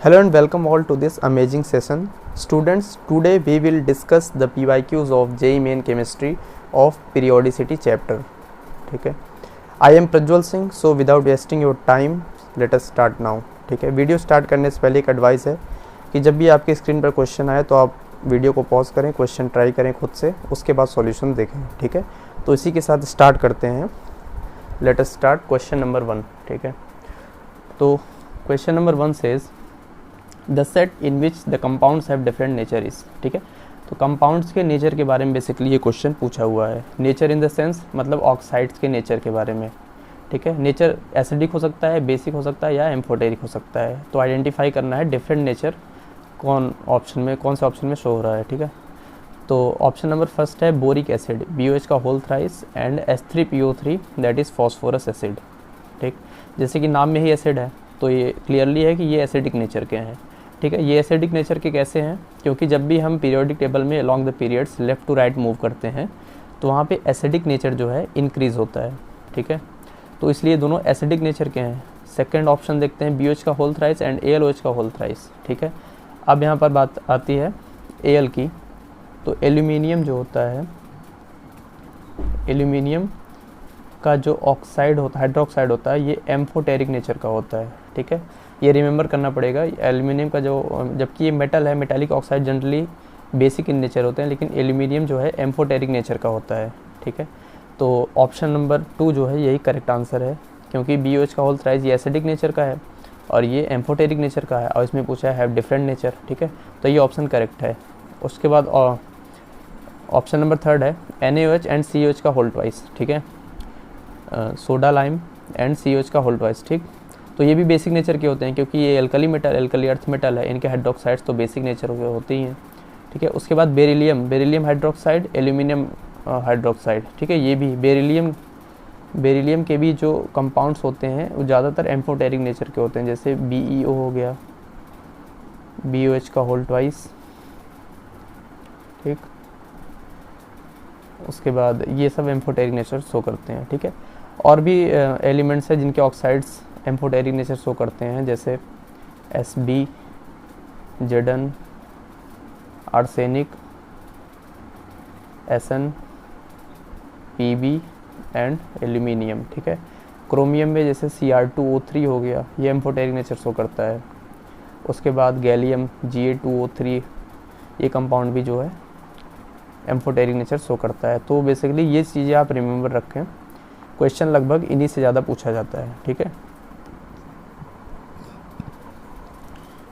Hello and welcome all to this amazing session. Students, today we will discuss the PYQs of JEE Main Chemistry of Periodicity chapter. ठीक है, I am Prajwal Singh. So without wasting your time, let us start now. ठीक है, video start करने से पहले एक advice है कि जब भी आपकी स्क्रीन पर क्वेश्चन आए तो आप वीडियो को पॉज करें, क्वेश्चन ट्राई करें खुद से, उसके बाद सॉल्यूशन देखें. ठीक है, तो इसी के साथ स्टार्ट करते हैं. Let us start question number 1. ठीक है, तो question number 1 says the set in which the compounds have different nature is. ठीक है, तो कंपाउंड्स के नेचर के बारे में बेसिकली ये क्वेश्चन पूछा हुआ है. नेचर इन द सेंस मतलब ऑक्साइड्स के नेचर के बारे में. ठीक है, नेचर एसिडिक हो सकता है, बेसिक हो सकता है या एम्फोटेरिक हो सकता है. तो आइडेंटिफाई करना है डिफरेंट नेचर कौन से ऑप्शन में शो हो रहा है. ठीक है, तो ऑप्शन नंबर फर्स्ट है बोरिक एसिड, BOH का whole thrice and H3PO3 that is phosphorus acid. ठीक, जैसे कि नाम में ही एसिड है तो ये क्लियरली है कि ये एसिडिक नेचर के हैं. ठीक है, ये एसिडिक नेचर के कैसे हैं, क्योंकि जब भी हम पीरियोडिक टेबल में along the periods left to right move करते हैं तो वहाँ पे एसिडिक नेचर जो है इंक्रीज़ होता है. ठीक है, तो इसलिए दोनों एसिडिक नेचर के हैं. सेकंड ऑप्शन देखते हैं BOH का होल थ्राइस एंड AlOH का होल थ्राइस. ठीक है, अब यहाँ पर बात आती है Al की. तो एल्यूमिनियम जो होता है, एल्यूमिनियम का जो ऑक्साइड होता है, हाइड्रोक्साइड होता है, ये एम्फोटेरिक नेचर का होता है. ठीक है, ये रिमेंबर करना पड़ेगा. एल्यूमिनियम का जो, जबकि ये मेटल है, metallic oxide generally basic in nature होते हैं, लेकिन एल्यूमिनियम जो है एम्फोटेरिक नेचर का होता है. ठीक है, तो ऑप्शन नंबर 2 जो है यही करेक्ट आंसर है, क्योंकि BOH का होल थ्राइस ये एसिडिक नेचर का है और ये एम्फोटेरिक नेचर का है और इसमें पूछा है हैव डिफरेंट नेचर. ठीक है, तो ये ऑप्शन करेक्ट है. उसके बाद ऑप्शन नंबर 3 है NaOH एंड COH का होल ट्वाइस. ठीक है, सोडा लाइम एंड COH का होल ट्वाइस. ठीक, तो ये भी बेसिक नेचर के होते हैं, क्योंकि ये एल्कली अर्थ मेटल है, इनके हाइड्रोक्साइड्स तो बेसिक नेचर के होते ही हैं. ठीक है, उसके बाद बेरिलियम हाइड्रोक्साइड, एल्यूमिनियम हाइड्रोक्साइड. ठीक है, ये भी बेरिलियम के भी जो कंपाउंड्स होते हैं वो ज़्यादातर एम्फोटेरिक नेचर के होते हैं, जैसे BeO हो गया, BOH का होल ट्वाइस. ठीक, उसके बाद ये सब एम्फोटेरिक नेचर शो करते हैं. ठीक है, और भी एलिमेंट्स हैं जिनके ऑक्साइड्स एम्फोटेरिक नेचर शो करते हैं, जैसे Sb, Zn, arsenic, Sn, Pb and aluminium. ठीक है, क्रोमियम में जैसे Cr2O3 हो गया, ये एम्फोटेरिक नेचर शो करता है. उसके बाद गैलियम Ga2O3, ये कंपाउंड भी जो है एम्फोटेरिक नेचर शो करता है. तो बेसिकली ये चीज़ें आप रिमेंबर रखें, क्वेश्चन लगभग इन्हीं से ज़्यादा पूछा जाता है. ठीक है,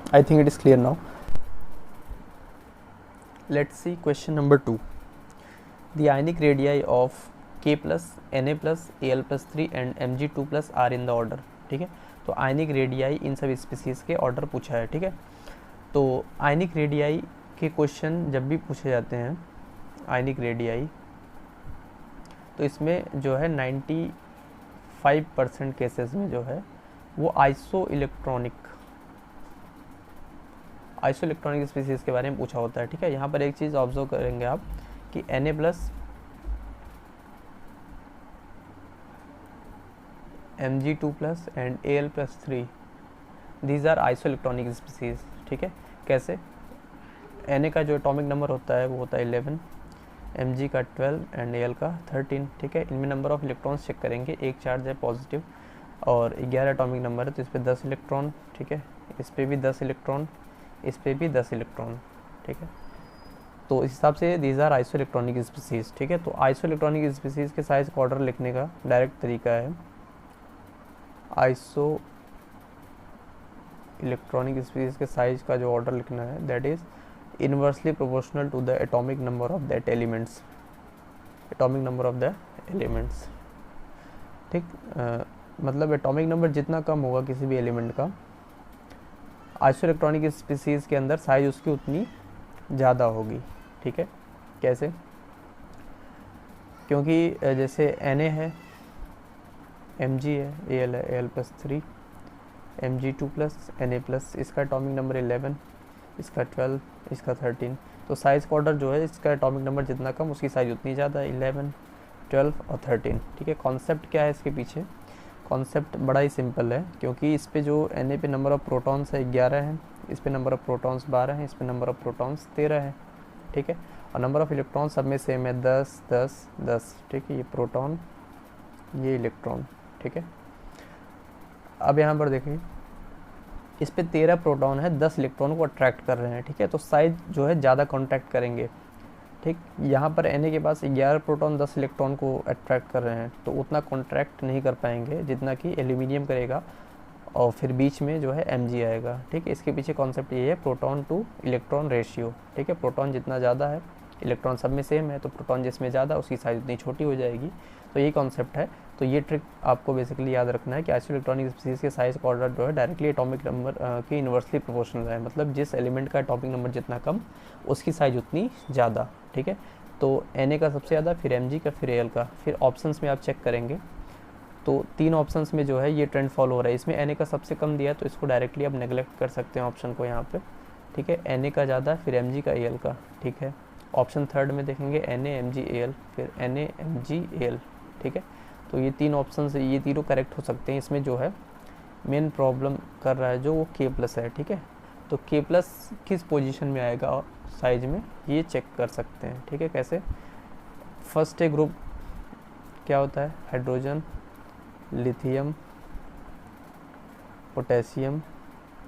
I think it is clear now. Let's see question number 2. The ionic radii of K+, Na+, Al+3 and Mg2+ are in the order. ठीक है, तो आयनिक रेडियाई इन सब स्पीसीज़ के ऑर्डर पूछा है. ठीक है, तो आयनिक रेडियाई के क्वेश्चन जब भी पूछे जाते हैं, आयनिक रेडियाई, तो इसमें जो है 95% केसेस में जो है वो आइसो इलेक्ट्रॉनिक स्पीसीज़ के बारे में पूछा होता है. ठीक है, यहाँ पर एक चीज़ ऑब्जर्व करेंगे आप कि Na+, Mg2+ and Al+3 these are isoelectronic species. ठीक है, कैसे? Na का जो एटॉमिक नंबर होता है वो होता है 11, Mg का 12 एंड Al का 13. ठीक है, इनमें नंबर ऑफ इलेक्ट्रॉन्स चेक करेंगे. एक चार्ज है पॉजिटिव और 11 एटॉमिक नंबर है, तो इस पर 10 इलेक्ट्रॉन. ठीक है, इस पर भी 10 इलेक्ट्रॉन, इस पे भी 10 इलेक्ट्रॉन. ठीक है, तो इस हिसाब से these are isoelectronic species. ठीक है, तो आइसो इलेक्ट्रॉनिक स्पीसीज़ के साइज का ऑर्डर लिखने का डायरेक्ट तरीका है, आइसो इलेक्ट्रॉनिक स्पीसीज़ के साइज का जो ऑर्डर लिखना है that is inversely proportional to the atomic number of that elements. ठीक, मतलब एटॉमिक नंबर जितना कम होगा किसी भी एलिमेंट का, आइसो इलेक्ट्रॉनिक स्पीसीज़ के अंदर साइज उसकी उतनी ज़्यादा होगी. ठीक है, कैसे? क्योंकि जैसे Na है, Mg है, Al है, Al+3, Mg2+, Na+, इसका एटॉमिक नंबर 11, इसका 12, इसका 13. तो साइज़ का ऑर्डर जो है, इसका एटॉमिक नंबर जितना कम उसकी साइज़ उतनी ज़्यादा है, 11, 12 और 13. ठीक है, कॉन्सेप्ट क्या है इसके पीछे? कॉन्सेप्ट बड़ा ही सिंपल है, क्योंकि इस पे जो Na पे नंबर ऑफ प्रोटॉन्स है 11 है, इस पे नंबर ऑफ प्रोटॉन्स 12 हैं, इस पे नंबर ऑफ प्रोटॉन्स 13 है, ठीक है। और नंबर ऑफ इलेक्ट्रॉन सब में सेम है, 10 10 10, ठीक है। ये प्रोटॉन, ये इलेक्ट्रॉन, ठीक है। अब यहाँ पर देखिए इस पे 13 प्रोटॉन है, 10 इलेक्ट्रॉन को अट्रैक्ट कर रहे हैं, ठीक है। तो साइज जो है ज़्यादा कॉन्टैक्ट करेंगे, ठीक। यहाँ पर Na के पास 11 प्रोटॉन 10 इलेक्ट्रॉन को अट्रैक्ट कर रहे हैं, तो उतना कॉन्ट्रैक्ट नहीं कर पाएंगे जितना कि एल्यूमिनियम करेगा, और फिर बीच में जो है Mg आएगा, ठीक है। इसके पीछे कॉन्सेप्ट ये है प्रोटॉन टू इलेक्ट्रॉन रेशियो, ठीक है। प्रोटॉन जितना ज़्यादा है, इलेक्ट्रॉन सब में सेम है, तो प्रोटॉन जिसमें ज़्यादा उसकी साइज़ उतनी छोटी हो जाएगी, तो यही कॉन्सेप्ट है। तो ये ट्रिक आपको बेसिकली याद रखना है कि आइसोइलेक्ट्रॉनिक स्पीसीज के साइज़ का ऑर्डर जो है डायरेक्टली एटॉमिक नंबर के इन्वर्सली प्रोपोर्शनल है, मतलब जिस एलिमेंट का एटॉमिक नंबर जितना कम उसकी साइज़ उतनी ज़्यादा, ठीक है। तो Na का सबसे ज़्यादा, फिर Mg का, फिर Al का। फिर ऑप्शंस में आप चेक करेंगे तो 3 ऑप्शंस में जो है ये ट्रेंड फॉलो हो रहा है। इसमें Na का सबसे कम दिया है, तो इसको डायरेक्टली आप नेगलेक्ट कर सकते हैं ऑप्शन को यहाँ पे, ठीक है। Na का ज़्यादा, फिर Mg का, Al का, ठीक है। ऑप्शन थर्ड में देखेंगे Na Mg Al, फिर Na Mg Al, ठीक है। तो ये 3 ऑप्शन से ये तीनों करेक्ट हो सकते हैं। इसमें जो है मेन प्रॉब्लम कर रहा है जो वो K+ है, ठीक है। तो K+ किस पोजीशन में आएगा साइज में, ये चेक कर सकते हैं, ठीक है। कैसे? फर्स्ट ए ग्रुप क्या होता है, hydrogen, lithium, potassium,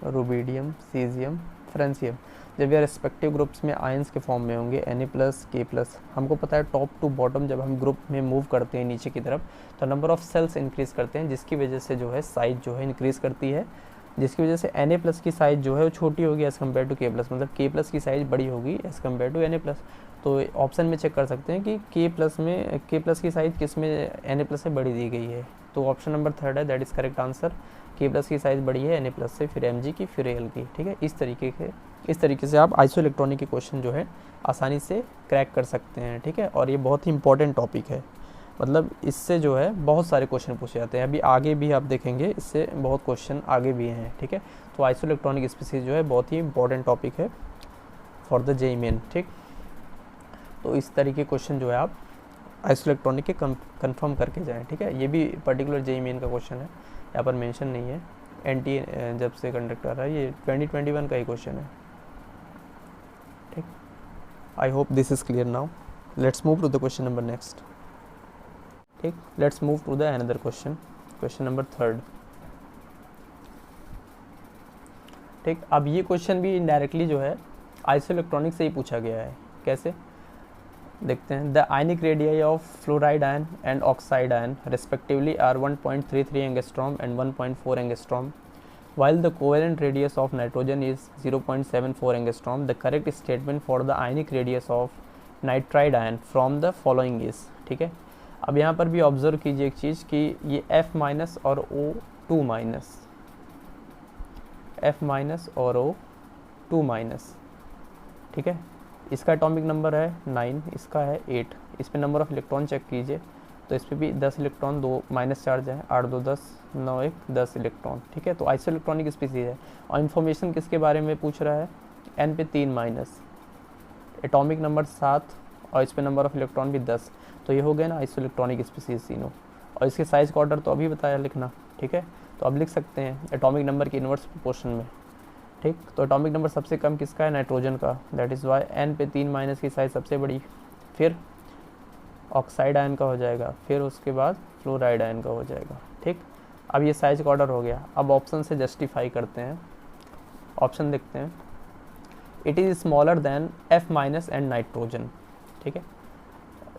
rubidium, caesium, francium. जब ये रिस्पेक्टिव ग्रुप्स में आयंस के फॉर्म में होंगे Na+, K+, हमको पता है टॉप टू बॉटम जब हम ग्रुप में मूव करते हैं नीचे की तरफ तो नंबर ऑफ सेल्स इंक्रीज़ करते हैं, जिसकी वजह से जो है साइज जो है इंक्रीज़ करती है, जिसकी वजह से Na+ की साइज़ जो है वो छोटी होगी एज़ कम्पेयर टू K+, मतलब K+ की साइज़ बड़ी होगी एज़ कम्पेयर टू Na+। तो ऑप्शन में चेक कर सकते हैं कि K+ की साइज़ किस में Na+ से बड़ी दी गई है, तो ऑप्शन नंबर थर्ड है, that is correct answer. K+ की साइज़ बड़ी है Na+ से, फिर Mg की, फिर Al की, ठीक है। इस तरीके से आप आइसोइलेक्ट्रॉनिक के क्वेश्चन जो है आसानी से क्रैक कर सकते हैं, ठीक है। और ये बहुत ही इंपॉर्टेंट टॉपिक है, मतलब इससे जो है बहुत सारे क्वेश्चन पूछे जाते हैं। अभी आगे भी आप देखेंगे इससे बहुत क्वेश्चन आगे भी हैं, ठीक है। तो आइसोइलेक्ट्रॉनिक स्पीसीज जो है बहुत ही इंपॉर्टेंट टॉपिक है फॉर द JEE मेन, ठीक। तो इस तरीके क्वेश्चन जो है आप आइसोइलेक्ट्रॉनिक के कंफर्म करके जाएं, ठीक है। ये भी पर्टिकुलर JEE मेन का क्वेश्चन है, यहाँ पर मेंशन नहीं है। NTA जब से कंडक्ट कर रहा है, ये 2021 का ही क्वेश्चन है, ठीक। I hope this is clear now. Let's move to the question number next, ठीक। Let's move to the another question, question number third, ठीक। अब ये क्वेश्चन भी इनडायरेक्टली जो है आइसोइलेक्ट्रॉनिक से ही पूछा गया है। कैसे देखते हैं? The ionic radii of fluoride ion and oxide ion respectively are 1.33 angstrom and 1.4 angstrom, while the covalent radius of nitrogen is 0.74 angstrom. The correct statement for the ionic radius of nitride ion from the following is, ठीक है। अब यहाँ पर भी observe कीजिए एक चीज़ कि ये F- और O2-, F- और O2-, ठीक है। इसका एटॉमिक नंबर है 9, इसका है 8। इस पे नंबर ऑफ इलेक्ट्रॉन चेक कीजिए, तो इस पे भी 10 इलेक्ट्रॉन, 2 माइनस चार्ज है, 8 2 10, 9 1 10 इलेक्ट्रॉन, ठीक है। तो आइसोइलेक्ट्रॉनिक स्पीसीज है और इन्फॉर्मेशन किसके बारे में पूछ रहा है? N पे 3-, एटॉमिक नंबर 7 और इस पे नंबर ऑफ इलेक्ट्रॉन भी 10, तो ये हो गया ना आइसोइलेक्ट्रॉनिक स्पीसीज तीनों। और इसके साइज़ का ऑर्डर तो अभी बताया लिखना, ठीक है। तो अब लिख सकते हैं एटॉमिक नंबर के इन्वर्स प्रोपोर्शन में, ठीक। तो एटॉमिक नंबर सबसे कम किसका है? नाइट्रोजन का, दैट इज़ वाई N पे 3- की साइज़ सबसे बड़ी, फिर ऑक्साइड आयन का हो जाएगा, फिर उसके बाद फ्लोराइड आयन का हो जाएगा, ठीक। अब ये साइज का ऑर्डर हो गया। अब ऑप्शन से जस्टिफाई करते हैं, ऑप्शन देखते हैं। It is smaller than F- and nitrogen, ठीक है।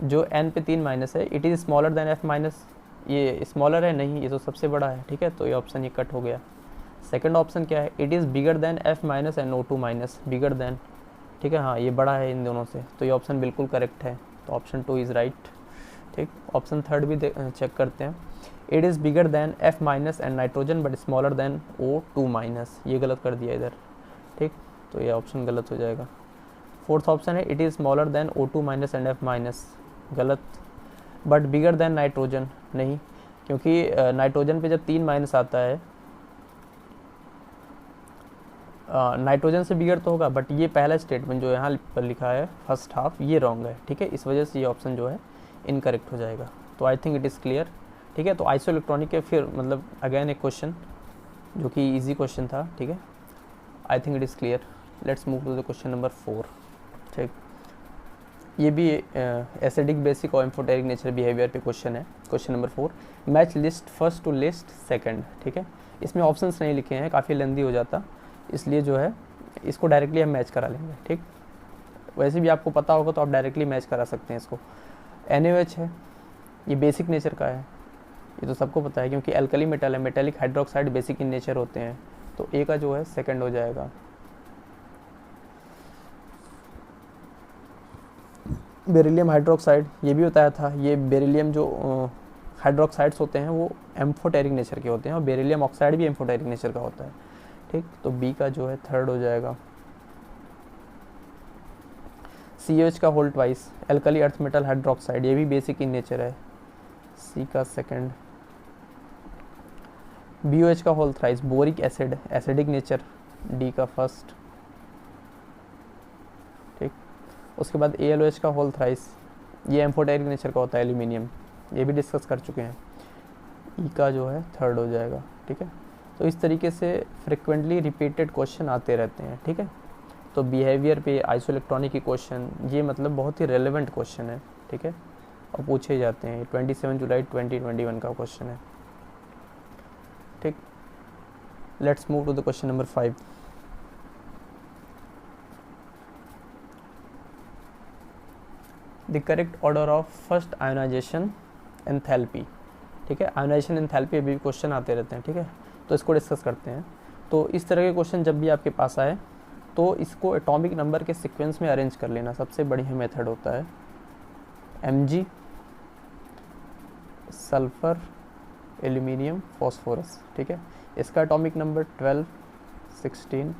जो N पे 3- है, it is smaller than F-, ये स्मॉलर है नहीं, ये तो सबसे बड़ा है, ठीक है। तो ये ऑप्शन ये कट हो गया। सेकंड ऑप्शन क्या है? It is bigger than F- and O2-, bigger than, ठीक है। हाँ, ये बड़ा है इन दोनों से, तो ये ऑप्शन बिल्कुल करेक्ट है, तो ऑप्शन 2 इज़ राइट, ठीक। ऑप्शन थर्ड भी चेक करते हैं। It is bigger than F- and nitrogen but smaller than O2-, ये गलत कर दिया इधर, ठीक। तो ये ऑप्शन गलत हो जाएगा। फोर्थ ऑप्शन है it is smaller than O2- and F-, गलत। बट बिगर देन नाइट्रोजन नहीं, क्योंकि नाइट्रोजन पे जब 3- आता है, नाइट्रोजन से बिगर तो होगा, बट ये पहला स्टेटमेंट जो यहाँ पर लिखा है फर्स्ट हाफ, ये रॉन्ग है, ठीक है। इस वजह से ये ऑप्शन जो है इनकरेक्ट हो जाएगा। तो I think it is clear, ठीक है। तो आइसोइलेक्ट्रॉनिक के फिर मतलब अगेन एक क्वेश्चन जो कि इजी क्वेश्चन था, ठीक है। I think it is clear. Let's move to the question number 4. ठीक, ये भी एसिडिक बेसिक और एम्फोटेरिक नेचर बिहेवियर पे क्वेश्चन है. Question number 4, match list first to list second. ठीक है, इसमें ऑप्शंस नहीं लिखे हैं, काफ़ी लेंदी हो जाता, इसलिए जो है इसको डायरेक्टली हम मैच करा लेंगे. ठीक, वैसे भी आपको पता होगा तो आप डायरेक्टली मैच करा सकते हैं इसको. NaOH है, ये बेसिक नेचर का है, ये तो सबको पता है क्योंकि एल्कली मेटल है. Metallic hydroxide basic in nature होते हैं, तो ए का जो है सेकंड हो जाएगा. बेरिलियम हाइड्रोक्साइड, ये भी बताया था, ये बेरिलियम जो हाइड्रोक्साइड्स होते हैं वो एम्फोटेरिक नेचर के होते हैं और बेरिलियम ऑक्साइड भी एम्फोटेरिक नेचर का होता है. ठीक, तो बी का जो है थर्ड हो जाएगा. COH का whole twice, alkali earth metal hydroxide, ये भी बेसिक इन नेचर है, सी का सेकंड. BOH का whole thrice, boric acid, acidic nature, D का फर्स्ट. ठीक, उसके बाद AlOH का होल थ्राइस, ये एम्फोटेरिक नेचर का होता है, एल्यूमिनियम, ये भी डिस्कस कर चुके हैं, ई का जो है थर्ड हो जाएगा. ठीक है, तो इस तरीके से फ्रिक्वेंटली रिपीटेड क्वेश्चन आते रहते हैं. ठीक है, तो बिहेवियर पे आइसोइलेक्ट्रॉनिक के क्वेश्चन ये मतलब बहुत ही रेलेवेंट क्वेश्चन है. ठीक है, और पूछे जाते हैं. 27 जुलाई 2021 का क्वेश्चन है. ठीक, let's move to the question number 5. The correct order of first ionization enthalpy. ठीक है, आयोनाइजेशन एंथैल्पी अभी भी क्वेश्चन आते रहते हैं. ठीक है, तो इसको डिस्कस करते हैं. तो इस तरह के क्वेश्चन जब भी आपके पास आए तो इसको एटॉमिक नंबर के सीक्वेंस में अरेंज कर लेना सबसे बढ़िया मेथड होता है. Mg, sulphur, aluminium, phosphorus. ठीक है, इसका एटॉमिक नंबर 12, 16,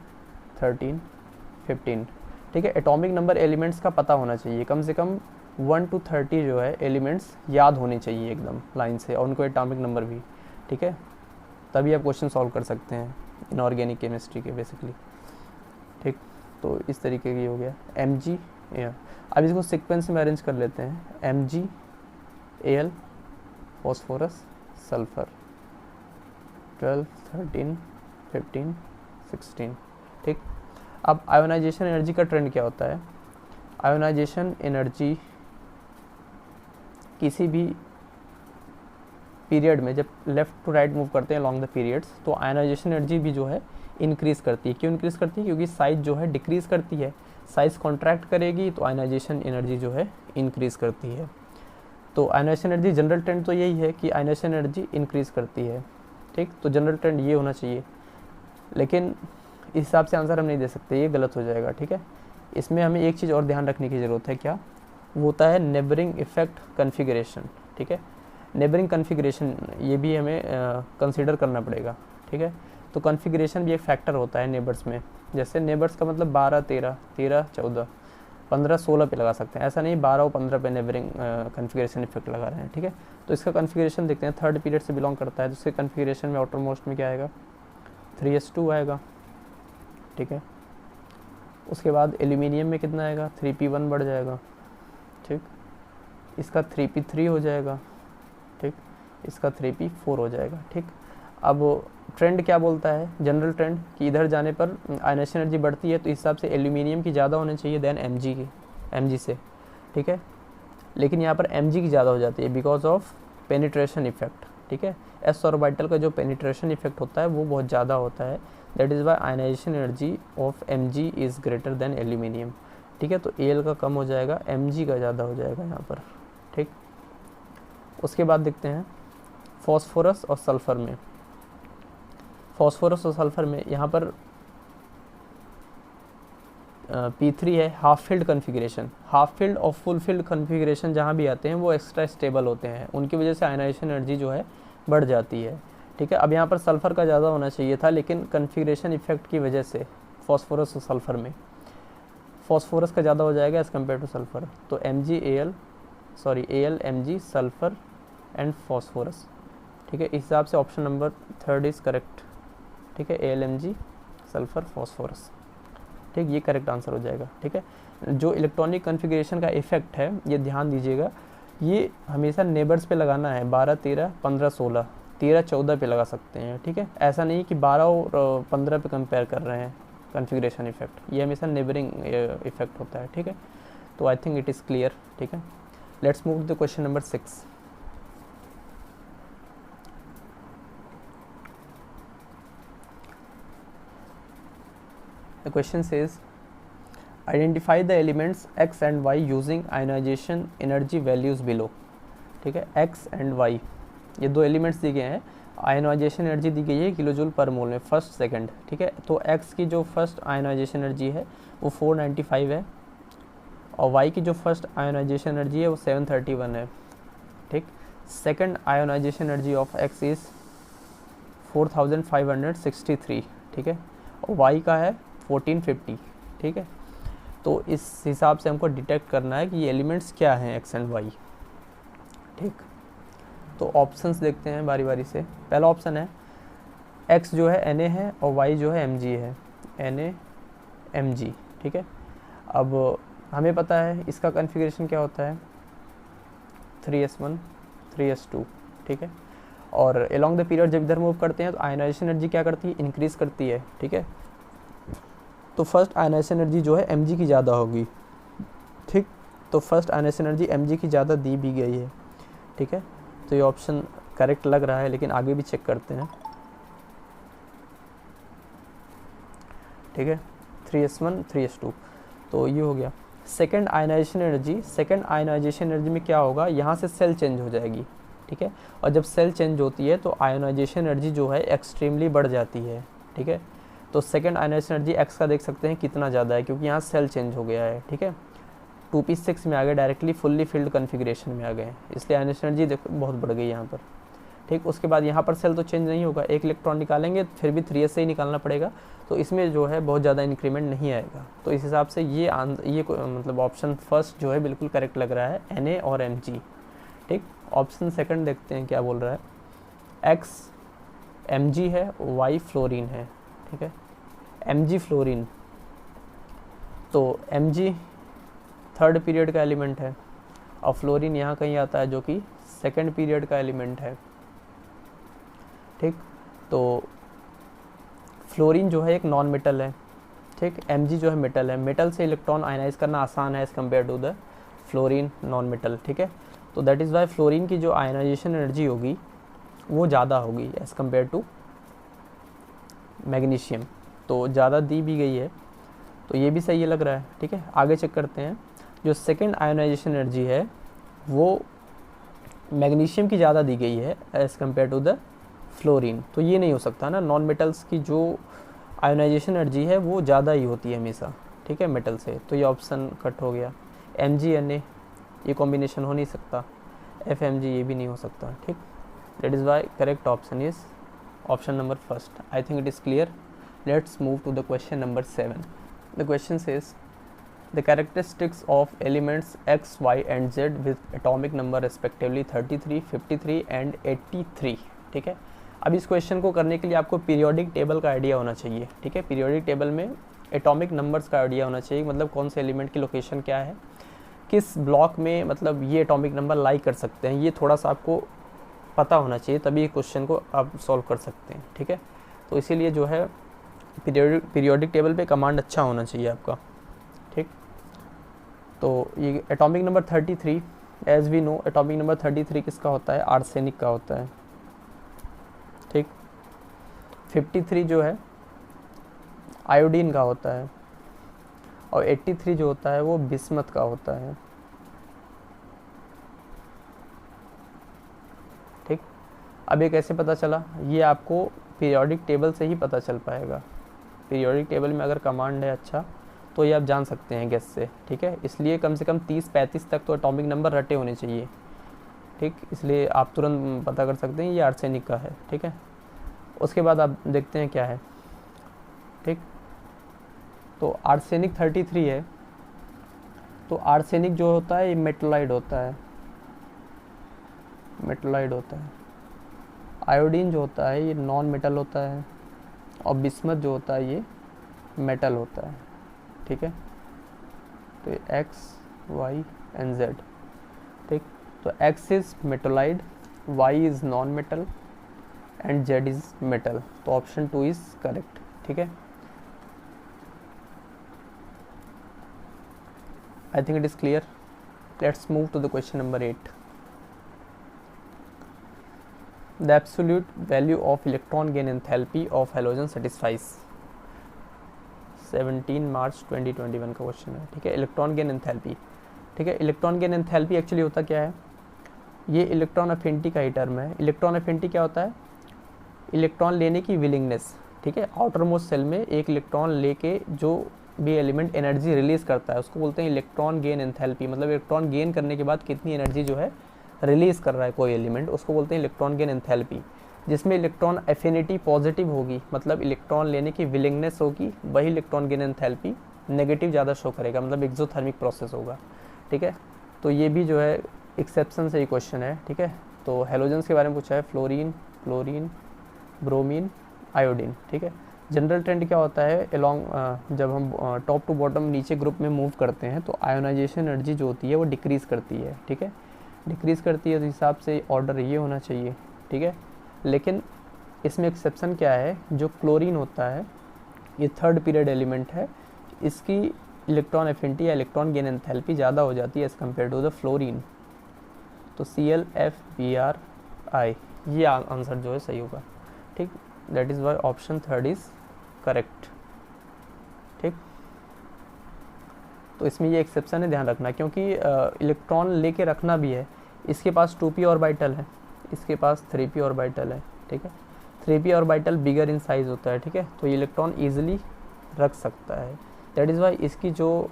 13, 15. ठीक है, एटॉमिक नंबर एलिमेंट्स का पता होना चाहिए, कम से कम 1 to 30 जो है एलिमेंट्स याद होने चाहिए एकदम लाइन से, और उनको एटॉमिक नंबर भी. ठीक है, तभी आप क्वेश्चन सॉल्व कर सकते हैं इनऑर्गेनिक केमिस्ट्री के बेसिकली. ठीक, तो इस तरीके की हो गया Mg. अब इसको सीक्वेंस में अरेंज कर लेते हैं. Mg, Al, phosphorus, sulphur, 12, 13, 15, 16. ठीक, अब आयोनाइजेशन एनर्जी का ट्रेंड क्या होता है. आयोनाइजेशन एनर्जी किसी भी पीरियड में जब लेफ़्ट टू राइट मूव करते हैं अलॉन्ग द पीरियड्स, तो आयोनाइजेशन एनर्जी भी जो है इंक्रीज़ करती है. क्यों इंक्रीज़ करती है? क्योंकि साइज जो है डिक्रीज़ करती है. साइज कॉन्ट्रैक्ट करेगी तो आयोनाइजेशन एनर्जी जो है इंक्रीज़ करती है. तो आयोनाइजेशन एनर्जी जनरल ट्रेंड तो यही है कि आयोनाइजेशन एनर्जी इंक्रीज़ करती है. ठीक, तो जनरल ट्रेंड ये होना चाहिए, लेकिन इस हिसाब से आंसर हम नहीं दे सकते, ये गलत हो जाएगा. ठीक है, इसमें हमें एक चीज़ और ध्यान रखने की ज़रूरत है. क्या वो होता है? Neighbouring effect configuration. ठीक है, नेबरिंग कन्फिगरेशन ये भी हमें कंसीडर करना पड़ेगा. ठीक है, तो कन्फिगरेशन भी एक फैक्टर होता है नेबर्स में. जैसे नेबर्स का मतलब 12, 13, 13, 14, 15, 16 पे लगा सकते हैं. ऐसा नहीं 12 और 15 पे नेबरिंग कन्फिगरेशन इफेक्ट लगा रहे हैं. ठीक है, तो इसका कन्फिगरेशन देखते हैं. थर्ड पीरियड से बिलोंग करता है, तो इसके कन्फिगरेशन में आउटर मोस्ट में क्या आएगा? 3s2 आएगा. ठीक है, उसके बाद एल्यूमिनियम में कितना आएगा? 3p1 बढ़ जाएगा. ठीक, इसका 3p3 हो जाएगा. ठीक, इसका 3p4 हो जाएगा. ठीक, अब ट्रेंड क्या बोलता है? जनरल ट्रेंड कि इधर जाने पर आयोनाइजेशन एनर्जी बढ़ती है, तो इस हिसाब से एल्यूमिनियम की ज़्यादा होनी चाहिए देन Mg से. ठीक है, लेकिन यहाँ पर Mg की ज़्यादा हो जाती है बिकॉज ऑफ पेनिट्रेशन इफेक्ट. ठीक है, s ऑर्बिटल का जो पेनिट्रेशन इफेक्ट होता है वो बहुत ज़्यादा होता है. That is why ionization energy of Mg is greater than aluminium. ठीक है, तो Al का कम हो जाएगा, Mg का ज़्यादा हो जाएगा यहाँ पर. ठीक, उसके बाद देखते हैं फॉस्फोरस और सल्फ़र में. फॉस्फोरस और सल्फ़र में यहाँ पर P3 है, half field configuration. Half field और फुल फील्ड कन्फिगरेशन जहाँ भी आते हैं वो एक्स्ट्रा स्टेबल होते हैं, उनकी वजह से आयोनाइजेशन एनर्जी जो है बढ़ जाती है. ठीक है, अब यहाँ पर सल्फ़र का ज़्यादा होना चाहिए था, लेकिन कन्फिगरेशन इफेक्ट की वजह से फॉस्फोरस और सल्फ़र में फॉस्फोरस का ज़्यादा हो जाएगा एज़ कम्पेयर टू सल्फ़र. तो Al, Mg, sulphur and phosphorus. ठीक है, इस हिसाब से ऑप्शन नंबर 3 इज़ करेक्ट. ठीक है, Al, Mg, सल्फ़र, फॉस्फोरस. ठीक, ये करेक्ट आंसर हो जाएगा. ठीक है, जो इलेक्ट्रॉनिक कन्फिगरेशन का इफेक्ट है ये ध्यान दीजिएगा, ये हमेशा नेबर्स पे लगाना है. 12, 13, 15, 16, 13, 14 पे लगा सकते हैं. ठीक है, ऐसा नहीं कि 12 और 15 पे कंपेयर कर रहे हैं. कन्फिग्रेशन इफेक्ट, ये हमेशा नेबरिंग इफेक्ट होता है, ठीक है। तो I think it is clear, ठीक है। Let's move to the question number 6. The question says identify the elements x and y using ionization energy values below. ठीक है, x and y ये दो एलिमेंट्स दिए गए हैं, आयनाइजेशन एनर्जी दी गई है किलो जूल पर मोल में, फर्स्ट सेकंड, ठीक है। तो x की जो फर्स्ट आयनाइजेशन एनर्जी है वो 495 है, और y की जो फर्स्ट आयनाइजेशन एनर्जी है वो 731 है, ठीक। Second ionization energy of x is 4563, ठीक है, और y का है 1450, ठीक है। तो इस हिसाब से हमको डिटेक्ट करना है कि ये एलिमेंट्स क्या हैं एक्स एंड वाई, ठीक। तो ऑप्शंस देखते हैं बारी बारी से। पहला ऑप्शन है एक्स जो है Na है और वाई जो है Mg है, Na Mg, ठीक है। अब हमें पता है इसका कन्फिग्रेशन क्या होता है, 3s1 3s2, ठीक है। और अलोंग द पीरियड जब इधर मूव करते हैं तो आयनाइजेशन एनर्जी क्या करती है, इंक्रीज़ करती है, ठीक है। तो फर्स्ट आयनाइजेशन एनर्जी जो है Mg की ज़्यादा होगी, ठीक। तो फर्स्ट आयनाइजेशन एनर्जी Mg की ज़्यादा दी भी गई है, ठीक है। तो ये ऑप्शन करेक्ट लग रहा है, लेकिन आगे भी चेक करते हैं, ठीक है। 3s1 3s2, तो ये हो गया। सेकेंड आयनाइजेशन एनर्जी में क्या होगा, यहाँ से सेल चेंज हो जाएगी, ठीक है। और जब सेल चेंज होती है तो आयनाइजेशन एनर्जी जो है एक्सट्रीमली बढ़ जाती है, ठीक है। तो सेकेंड आयनाइजेशन एनर्जी एक्स का देख सकते हैं कितना ज़्यादा है, क्योंकि यहाँ सेल चेंज हो गया है, ठीक है। 2p6 में आ गए, डायरेक्टली फुल्ली फिल्ड कन्फिग्रेशन में आ गए, इसलिए आयनाइजेशन एनर्जी देखो बहुत बढ़ गई यहाँ पर, ठीक। उसके बाद यहाँ पर सेल तो चेंज नहीं होगा, एक इलेक्ट्रॉन निकालेंगे फिर भी 3s से ही निकालना पड़ेगा, तो इसमें जो है बहुत ज़्यादा इंक्रीमेंट नहीं आएगा। तो इस हिसाब से ये मतलब ऑप्शन फर्स्ट जो है बिल्कुल करेक्ट लग रहा है, Na और Mg, ठीक। ऑप्शन सेकंड देखते हैं क्या बोल रहा है, X Mg है, Y फ्लोरीन है, ठीक है। Mg फ्लोरीन, तो Mg थर्ड पीरियड का एलिमेंट है और फ्लोरीन यहाँ कहीं आता है जो कि सेकंड पीरियड का एलिमेंट है, ठीक। तो फ्लोरीन जो है एक नॉन मेटल है, ठीक। Mg जो है मेटल है, मेटल से इलेक्ट्रॉन आयनाइज करना आसान है as compare to the fluorine non metal, ठीक है। तो दैट इज़ वाई फ्लोरीन की जो आयनाइजेशन एनर्जी होगी वो ज़्यादा होगी एज़ कम्पेयर टू मैग्नीशियम, तो ज़्यादा दी भी गई है, तो ये भी सही लग रहा है, ठीक है। आगे चेक करते हैं, जो सेकंड आयनाइजेशन एनर्जी है वो मैग्नीशियम की ज़्यादा दी गई है as compare to the fluorine, तो ये नहीं हो सकता ना, नॉन मेटल्स की जो आयनाइजेशन एनर्जी है वो ज़्यादा ही होती है हमेशा, ठीक है, मेटल से, तो ये ऑप्शन कट हो गया। Mg Na ये कॉम्बिनेशन हो नहीं सकता, FMg ये भी नहीं हो सकता, ठीक। That is why correct option is option number first. I think it is clear. Let's move to the question number 7. The question says the characteristics of elements x, y and z with atomic number respectively 33, 53 and 83, ठीक है। अब इस question को करने के लिए आपको periodic table का आइडिया होना चाहिए, ठीक है। पीरियोडिक टेबल में एटॉमिक नंबर्स का आइडिया होना चाहिए, मतलब कौन से एलिमेंट की लोकेशन क्या है, किस ब्लॉक में मतलब ये एटॉमिक नंबर लाई कर सकते हैं, ये थोड़ा सा आपको पता होना चाहिए, तभी क्वेश्चन को आप सॉल्व कर सकते हैं, ठीक है। तो इसीलिए जो है पीरियोडिक टेबल पे कमांड अच्छा होना चाहिए आपका, ठीक। तो ये atomic number 33, as we know atomic number 33 किसका होता है, आर्सेनिक का होता है, ठीक। 53 जो है आयोडीन का होता है, और 83 जो होता है वो बिस्मथ का होता है, ठीक। अब ये कैसे पता चला, ये आपको पीरियोडिक टेबल से ही पता चल पाएगा। पीरियोडिक टेबल में अगर कमांड है अच्छा तो ये आप जान सकते हैं गेस से, ठीक है। इसलिए कम से कम 30-35 तक तो एटॉमिक नंबर रटे होने चाहिए, ठीक। इसलिए आप तुरंत पता कर सकते हैं ये आर्सेनिक का है, ठीक है। उसके बाद आप देखते हैं क्या है, ठीक। तो आर्सेनिक 33 है, तो आर्सेनिक जो होता है ये मेटलाइड होता है, मेटलाइड होता है। आयोडीन जो होता है ये नॉन मेटल होता है, और बिस्मथ जो होता है ये मेटल होता है, ठीक है। तो X, Y and Z, ठीक। तो X is metalloid, Y is non metal and Z is metal, तो ऑप्शन 2 इज़ करेक्ट, ठीक है। I think it is clear. Let's move to the question number 8. The absolute value of electron gain enthalpy of halogen satisfies. 17 मार्च 2021 का question है, ठीक है. Electron gain enthalpy, ठीक है. Electron gain enthalpy actually होता क्या है, ये इलेक्ट्रॉन अफिनिटी का ही टर्म है. इलेक्ट्रॉन अफिनिटी क्या होता है, इलेक्ट्रॉन लेने की विलिंगनेस, ठीक है. आउटर मोस्ट सेल में एक इलेक्ट्रॉन लेके जो भी एलिमेंट एनर्जी रिलीज करता है उसको बोलते हैं इलेक्ट्रॉन गेन एंथैल्पी. मतलब इलेक्ट्रॉन गेन करने के बाद कितनी एनर्जी जो है रिलीज कर रहा है कोई एलिमेंट, उसको बोलते हैं इलेक्ट्रॉन गेन एंथैल्पी. जिसमें इलेक्ट्रॉन एफिनिटी पॉजिटिव होगी, मतलब इलेक्ट्रॉन लेने की विलिंगनेस होगी, वही इलेक्ट्रॉन गेन एंथैल्पी नेगेटिव ज़्यादा शो करेगा, मतलब एक्सोथर्मिक प्रोसेस होगा, ठीक है. तो ये भी जो है एक्सेप्शन से ही क्वेश्चन है, ठीक है. तो हेलोजेंस के बारे में पूछा है, फ्लोरीन, क्लोरीन, ब्रोमीन, आयोडीन, ठीक है. जनरल ट्रेंड क्या होता है, अलॉन्ग जब हम टॉप टू बॉटम नीचे ग्रुप में मूव करते हैं तो आयोनाइजेशन एनर्जी जो होती है वो डिक्रीज़ करती है, ठीक है. डिक्रीज़ करती है तो हिसाब से ऑर्डर ये होना चाहिए, ठीक है. लेकिन इसमें एक्सेप्शन क्या है, जो क्लोरीन होता है ये थर्ड पीरियड एलिमेंट है, इसकी इलेक्ट्रॉन एफिनिटी या इलेक्ट्रॉन गेन एंथैल्पी ज़्यादा हो जाती है as compare to the fluorine. तो ClFbRI ये आंसर जो है सही होगा, ठीक. That is why option third is correct, ठीक. तो इसमें ये एक्सेप्शन है, ध्यान रखना, क्योंकि इलेक्ट्रॉन लेके रखना भी है. इसके पास 2p ऑर्बिटल है, इसके पास 3p ऑर्बिटल है, ठीक है. 3p orbital bigger in size होता है, ठीक है. तो ये इलेक्ट्रॉन ईजिली रख सकता है. दैट इज़ वाई इसकी जो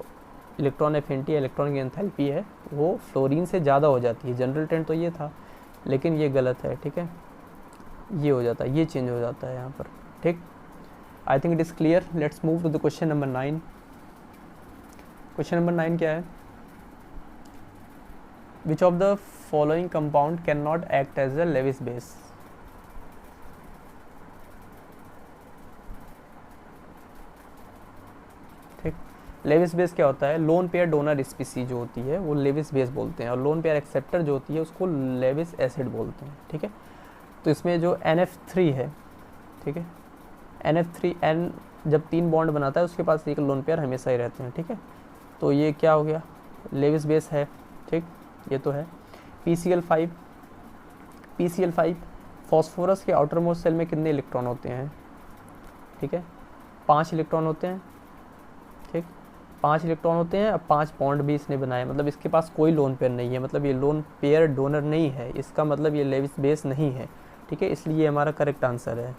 इलेक्ट्रॉन एफिनिटी या इलेक्ट्रॉन की एंथैल्पी है वो फ्लोरीन से ज़्यादा हो जाती है. जनरल ट्रेंड तो ये था, लेकिन ये गलत है, ठीक है. ये हो जाता है, ये चेंज हो जाता है यहाँ पर, ठीक. I think it is clear. Let's move to the question number 9. Question number 9 क्या है, which of the following compound can not act as a Lewis base. ठीक. लेविस बेस क्या होता है, लोन पेयर डोनर स्पीसी जो होती है वो लेविस बेस बोलते हैं, और लोन पेयर एक्सेप्टर जो होती है उसको लेविस एसिड बोलते हैं, ठीक है. तो इसमें जो NF3 है, ठीक है, NF3N जब 3 बॉन्ड बनाता है उसके पास एक लोन पेयर हमेशा ही रहते हैं, ठीक है. तो ये क्या हो गया, लेविस बेस है, ठीक. ये तो है. PCl5 फॉस्फोरस के आउटर मोस्ट सेल में कितने इलेक्ट्रॉन होते हैं, ठीक है, 5 इलेक्ट्रॉन होते हैं, ठीक. 5 इलेक्ट्रॉन होते हैं. अब 5 बॉन्ड भी इसने बनाए, मतलब इसके पास कोई लोन पेयर नहीं है, मतलब ये लोन पेयर डोनर नहीं है, इसका मतलब ये लेविस बेस नहीं है, ठीक है. इसलिए ये हमारा करेक्ट आंसर है,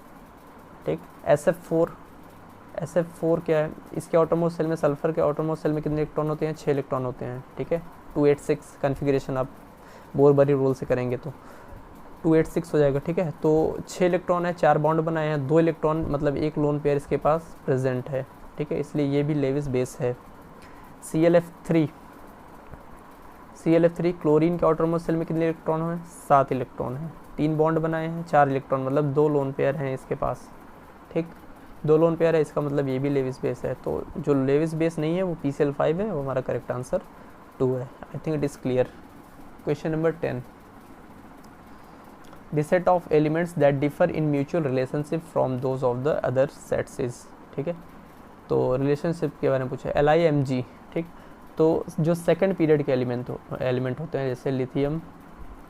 ठीक. SF4 क्या है, इसके आउटरमोस्ट सेल में, सल्फर के आउटरमोस्ट सेल में कितने इलेक्ट्रॉन होते हैं, 6 इलेक्ट्रॉन होते हैं, ठीक है. 286 कन्फिगरेशन आप बोरबरी रूल से करेंगे तो 286 हो जाएगा, ठीक है. तो 6 इलेक्ट्रॉन है, 4 बॉन्ड बनाए हैं, 2 इलेक्ट्रॉन मतलब एक लोन पेयर इसके पास प्रेजेंट है, ठीक है. इसलिए ये भी लेविस बेस है. ClF3 क्लोरीन के आउटरमोस्ट सेल में कितने इलेक्ट्रॉन हैं, 7 इलेक्ट्रॉन हैं, 3 बॉन्ड बनाए हैं, 4 इलेक्ट्रॉन, मतलब 2 लोन पेयर हैं इसके पास, ठीक. 2 लोन पेयर है, इसका मतलब ये भी लेविस बेस है. तो जो लेविस बेस नहीं है वो PCl5 है, वो हमारा करेक्ट आंसर 2 है. I think it is clear. Question number 10. The set of elements that differ in mutual relationship from those of the other sets is, ठीक है. तो रिलेशनशिप के बारे में पूछा है, LiMg, ठीक. तो जो सेकंड पीरियड के एलिमेंट होते हैं, जैसे lithium,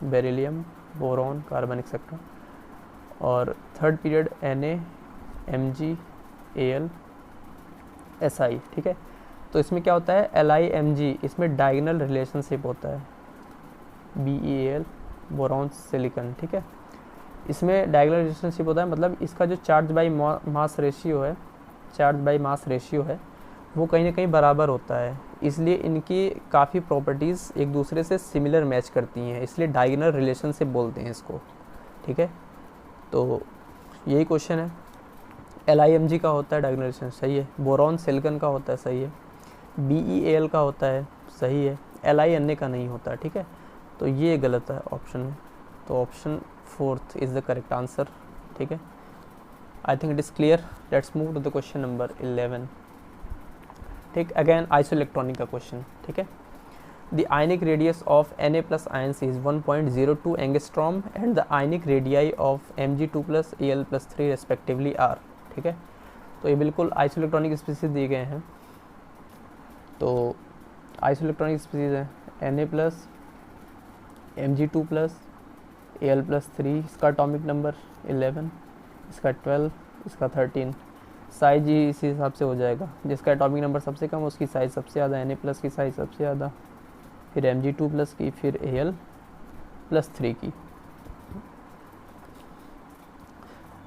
beryllium, boron, carbon etcetera, और third period Na, Mg, Al, Si, ठीक है. तो इसमें क्या होता है, LiMg, इसमें डायगोनल रिलेशनशिप होता है, Beal, बोरॉन, सिलिकॉन, ठीक है. इसमें डायगोनल रिलेशनशिप होता है, मतलब इसका जो चार्ज बाई मास रेशियो है वो कहीं ना कहीं बराबर होता है, इसलिए इनकी काफ़ी प्रॉपर्टीज़ एक दूसरे से सिमिलर मैच करती हैं, इसलिए डायगोनल रिलेशनशिप बोलते हैं इसको, ठीक है. तो यही क्वेश्चन है. LiMg का होता है डायगोनल रिलेशन, सही है. बोरॉन सिलिकॉन का होता है, सही है. Beal का होता है, सही है. Li का नहीं होता, ठीक है. तो ये गलत है ऑप्शन में, तो option 4th is the correct answer, ठीक है. I think it is clear. Let's move to the question number 11, ठीक. अगेन आइसोइलेक्ट्रॉनिक का क्वेश्चन, ठीक है. The ionic radius of Na+ ions is 1.02 angstrom and the ionic radii of Mg2+ Al+3 respectively are, ठीक है. तो ये बिल्कुल isoelectronic species दिए गए हैं. तो आइसोइलेक्ट्रॉनिक स्पीसीज है Na+, Mg2+, Al+3, इसका एटॉमिक नंबर 11, इसका 12, इसका 13। साइज ही इसी हिसाब से हो जाएगा, जिसका एटॉमिक नंबर सबसे कम उसकी साइज सबसे ज़्यादा, Na+ की साइज सबसे ज़्यादा, फिर Mg2+ की, फिर Al+3 की।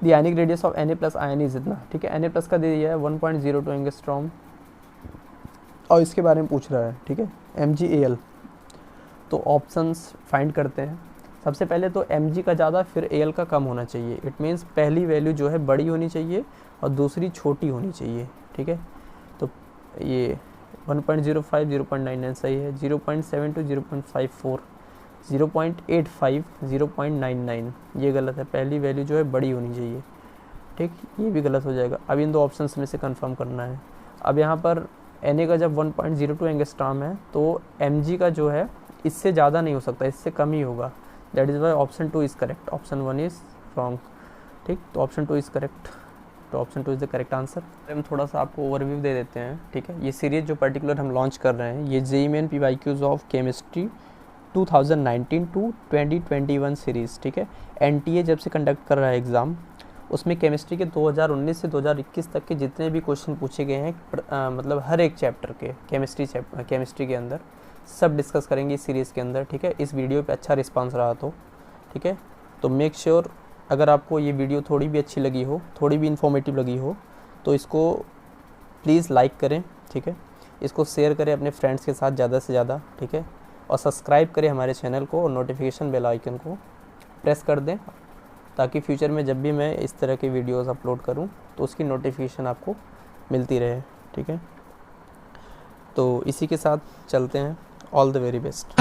The ionic radius of Na+ ion is इतना, ठीक है। Na+ का दे दिया है 1.02 एंगस्ट्रॉम और इसके बारे में पूछ रहा है, ठीक है। MgAl, तो ऑप्शंस फाइंड करते हैं। सबसे पहले तो Mg का ज़्यादा फिर Al का कम होना चाहिए। इट मीन्स पहली वैल्यू जो है बड़ी होनी चाहिए और दूसरी छोटी होनी चाहिए, ठीक है। तो ये 1.05 0.99 सही है, 0.72 0.54, 0.85 0.99 ये गलत है। पहली वैल्यू जो है बड़ी होनी चाहिए, ठीक, ये भी गलत हो जाएगा। अब इन दो ऑप्शंस में से कंफर्म करना है। अब यहाँ पर Na का जब 1.02 एंगस्ट्रॉम है तो Mg का जो है इससे ज़्यादा नहीं हो सकता, इससे कम ही होगा। That is why option 2 is correct, option 1 is wrong, ठीक। तो ऑप्शन 2 इज़ करेक्ट, तो option 2 is the correct answer. हम थोड़ा सा आपको ओवरव्यू दे देते हैं, ठीक है। ये सीरीज़ जो पर्टिकुलर हम लॉन्च कर रहे हैं, ये JEE Main PYQs of chemistry 2019 to 2021 series, ठीक है। NTA जब से कंडक्ट कर रहा है एग्ज़ाम, उसमें केमिस्ट्री के 2019 से 2021 तक के जितने भी क्वेश्चन पूछे गए हैं, मतलब हर एक चैप्टर के केमिस्ट्री के अंदर सब डिस्कस करेंगे इस सीरीज़ के अंदर, ठीक है। इस वीडियो पे अच्छा रिस्पांस रहा तो, ठीक है। तो मेक श्योर अगर आपको ये वीडियो थोड़ी भी अच्छी लगी हो, थोड़ी भी इन्फॉर्मेटिव लगी हो, तो इसको प्लीज़ लाइक करें, ठीक है। इसको शेयर करें अपने फ्रेंड्स के साथ ज़्यादा से ज़्यादा, ठीक है। और सब्सक्राइब करें हमारे चैनल को और नोटिफिकेशन बेल आइकन को प्रेस कर दें, ताकि फ्यूचर में जब भी मैं इस तरह के वीडियोस अपलोड करूं तो उसकी नोटिफिकेशन आपको मिलती रहे, ठीक है। तो इसी के साथ चलते हैं। All the very best.